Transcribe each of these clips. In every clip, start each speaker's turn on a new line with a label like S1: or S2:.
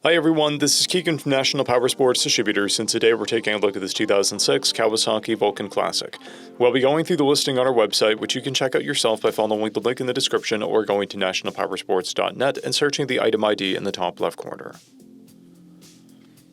S1: Hi everyone, this is Keegan from National Powersports Distributors, and today we're taking a look at this 2006 Kawasaki Vulcan Classic. We'll be going through the listing on our website, which you can check out yourself by following the link in the description or going to nationalpowersports.net and searching the item ID in the top left corner.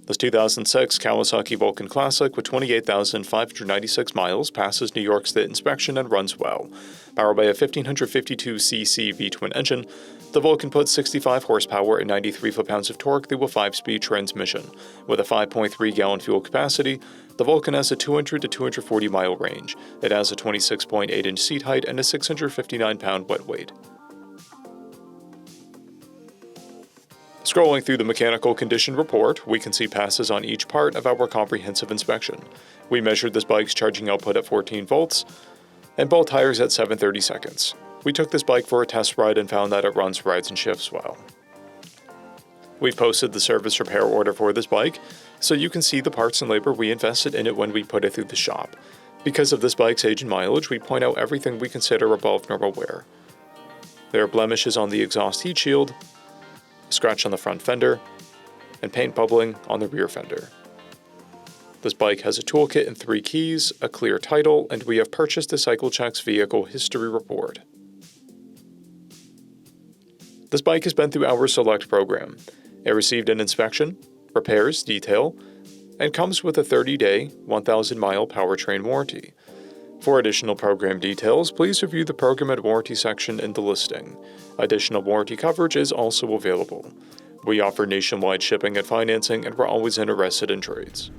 S1: This 2006 Kawasaki Vulcan Classic with 28,596 miles passes New York State inspection and runs well. Powered by a 1552cc V-twin engine, the Vulcan puts 65 horsepower and 93 foot-pounds of torque through a 5-speed transmission. With a 5.3-gallon fuel capacity, the Vulcan has a 200 to 240-mile range. It has a 26.8-inch seat height and a 659-pound wet weight. Scrolling through the mechanical condition report, we can see passes on each part of our comprehensive inspection. We measured this bike's charging output at 14 volts and both tires at 7/30 seconds. We took this bike for a test ride and found that it runs, rides, and shifts well. We've posted the service repair order for this bike, so you can see the parts and labor we invested in it when we put it through the shop. Because of this bike's age and mileage, we point out everything we consider above normal wear. There are blemishes on the exhaust heat shield, scratch on the front fender, and paint bubbling on the rear fender. This bike has a toolkit and 3 keys, a clear title, and we have purchased a CycleCheck's vehicle history report. This bike has been through our Select program. It received an inspection, repairs, detail, and comes with a 30-day, 1,000-mile powertrain warranty. For additional program details, please review the Program and Warranty section in the listing. Additional warranty coverage is also available. We offer nationwide shipping and financing, and we're always interested in trades.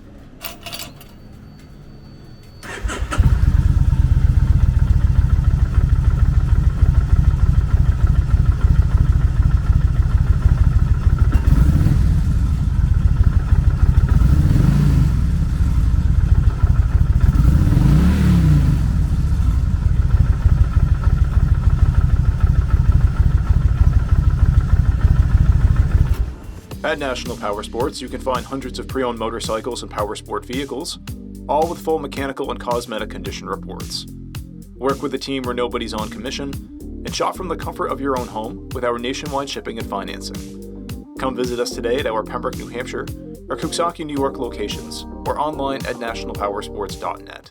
S1: At National Powersports, you can find hundreds of pre-owned motorcycles and powersport vehicles, all with full mechanical and cosmetic condition reports. Work with a team where nobody's on commission, and shop from the comfort of your own home with our nationwide shipping and financing. Come visit us today at our Pembroke, New Hampshire, or KAWASAKI, New York locations, or online at nationalpowersports.net.